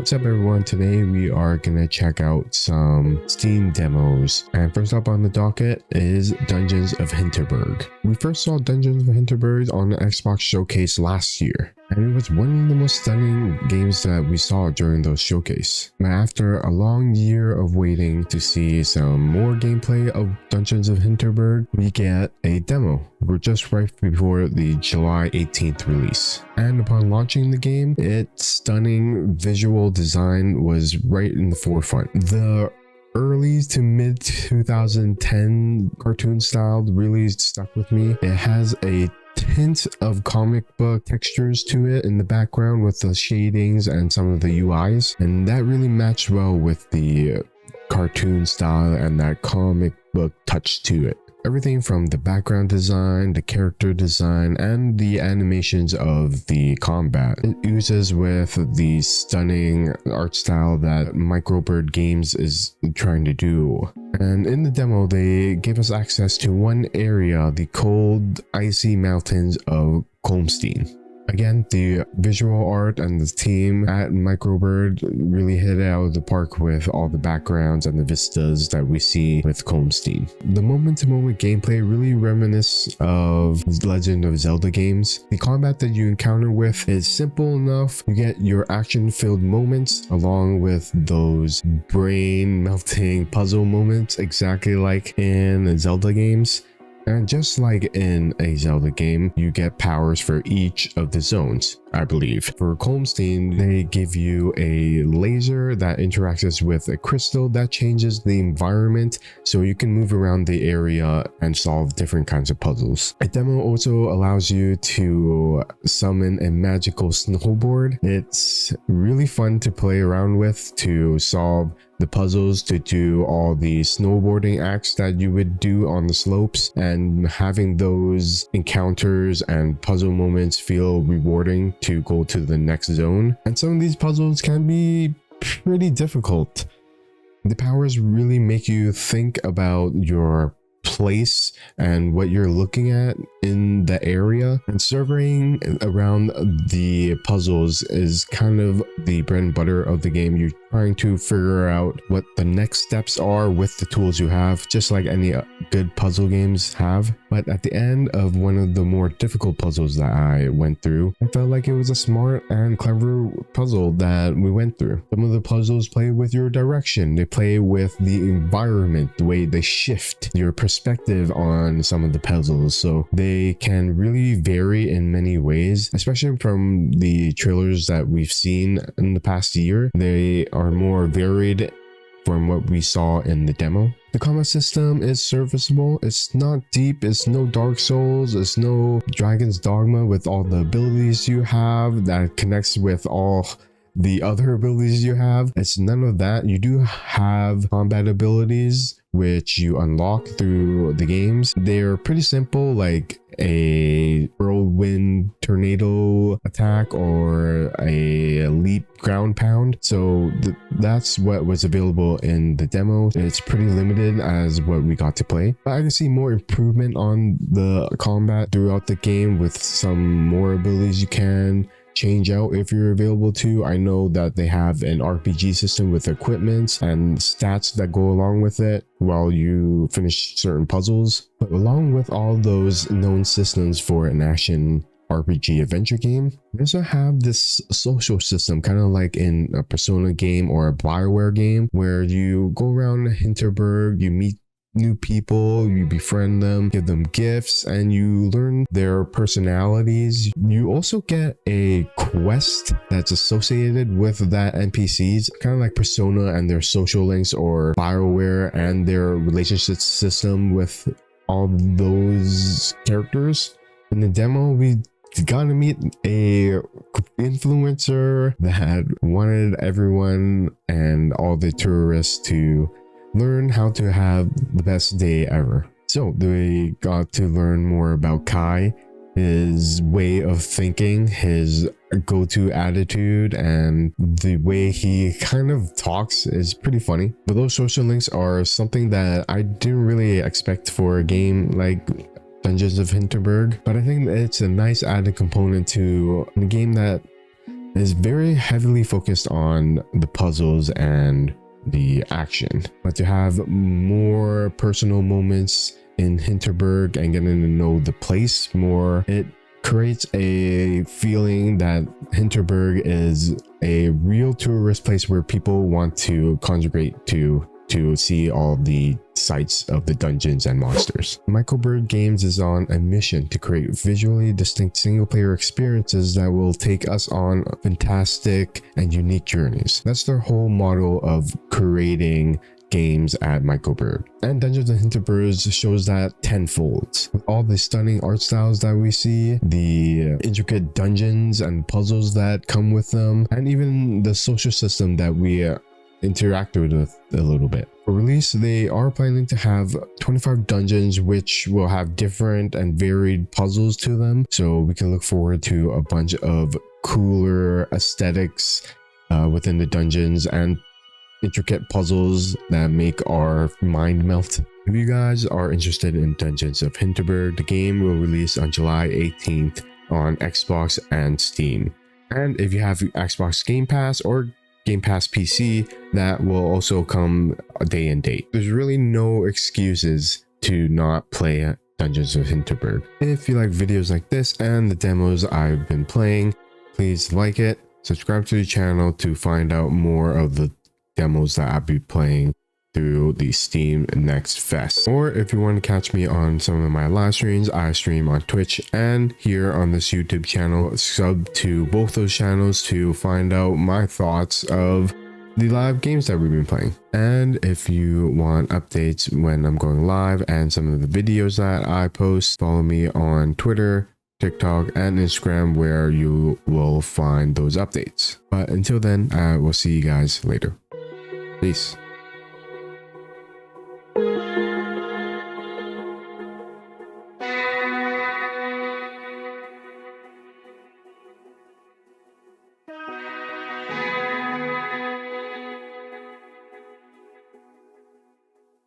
What's up everyone, today we are gonna check out some Steam demos, and first up on the docket is Dungeons of Hinterberg. We first saw Dungeons of Hinterberg on the Xbox showcase last year, and it was one of the most stunning games that we saw during those showcase. But after a long year of waiting to see some more gameplay of Dungeons of Hinterberg, we get a demo. We're just right before the July 18th release. And upon launching the game, its stunning visual design was right in the forefront. The early to mid 2010 cartoon style really stuck with me. It has a hint of comic book textures to it in the background with the shadings and some of the UIs, and that really matched well with the cartoon style and that comic book touch to it. Everything from the background design, the character design, and the animations of the combat. It oozes with the stunning art style that Microbird Games is trying to do. And in the demo, they gave us access to one area, the cold, icy mountains of Colmstein. Again, the visual art and the team at Microbird really hit it out of the park with all the backgrounds and the vistas that we see with Colmstein. The moment-to-moment gameplay really reminisces of Legend of Zelda games. The combat that you encounter with is simple enough. You get your action-filled moments along with those brain-melting puzzle moments, exactly like in Zelda games. And just like in a Zelda game, you get powers for each of the zones, I believe. For Colmstein, they give you a laser that interacts with a crystal that changes the environment so you can move around the area and solve different kinds of puzzles. A demo also allows you to summon a magical snowboard. It's really fun to play around with to solve the puzzles, to do all the snowboarding acts that you would do on the slopes, and having those encounters and puzzle moments feel rewarding to go to the next zone. And some of these puzzles can be pretty difficult. The powers really make you think about your place and what you're looking at in the area, and surveying around the puzzles is kind of the bread and butter of the game. You're trying to figure out what the next steps are with the tools you have, just like any good puzzle games have. But at the end of one of the more difficult puzzles that I went through, I felt like it was a smart and clever puzzle that we went through. Some of the puzzles play with your direction, they play with the environment, the way they shift your perspective on some of the puzzles, so they can really vary in many ways, especially from the trailers that we've seen in the past year. They are more varied from what we saw in the demo. The combat system is serviceable. It's not deep, it's no Dark Souls, it's no Dragon's Dogma with all the abilities you have that connects with all the other abilities you have. It's none of that. You do have combat abilities which you unlock through the games. They're pretty simple, like a whirlwind tornado attack or a leap ground pound. So that's what was available in the demo. It's pretty limited as what we got to play, but I can see more improvement on the combat throughout the game with some more abilities you can change out if you're available to. I know that they have an RPG system with equipment and stats that go along with it while you finish certain puzzles. But along with all those known systems for an action RPG adventure game, they also have this social system, kind of like in a Persona game or a BioWare game, where you go around Hinterberg, you meet new people, you befriend them, give them gifts, and you learn their personalities. You also get a quest that's associated with that NPCs, kind of like Persona and their social links, or BioWare and their relationship system with all those characters. In the demo, we got to meet a influencer that wanted everyone and all the tourists to learn how to have the best day ever. So we got to learn more about Kai, his way of thinking, his go-to attitude, and the way he kind of talks is pretty funny. But those social links are something that I didn't really expect for a game like Dungeons of Hinterberg, but I think it's a nice added component to a game that is very heavily focused on the puzzles and the action, but to have more personal moments in Hinterberg and getting to know the place more, it creates a feeling that Hinterberg is a real tourist place where people want to congregate to see all the sights of the dungeons and monsters. Microbird Games is on a mission to create visually distinct single-player experiences that will take us on fantastic and unique journeys. That's their whole model of creating games at Microbird. And Dungeons & Hinterberg shows that tenfold. With all the stunning art styles that we see, the intricate dungeons and puzzles that come with them, and even the social system that we interacted with a little bit. For release, they are planning to have 25 dungeons which will have different and varied puzzles to them, so we can look forward to a bunch of cooler aesthetics within the dungeons and intricate puzzles that make our mind melt. If you guys are interested in Dungeons of Hinterberg, the game will release on July 18th on Xbox and Steam. And if you have Xbox Game Pass or Game Pass PC, that will also come a day and date. There's really no excuses to not play Dungeons of Hinterberg. If you like videos like this and the demos I've been playing, please like it, subscribe to the channel to find out more of the demos that I'll be playing through the Steam Next Fest. Or if you want to catch me on some of my live streams, I stream on Twitch and here on this YouTube channel. Sub to both those channels to find out my thoughts of the live games that we've been playing. And if you want updates when I'm going live and some of the videos that I post, follow me on Twitter, TikTok, and Instagram where you will find those updates. But until then, I will see you guys later. Peace.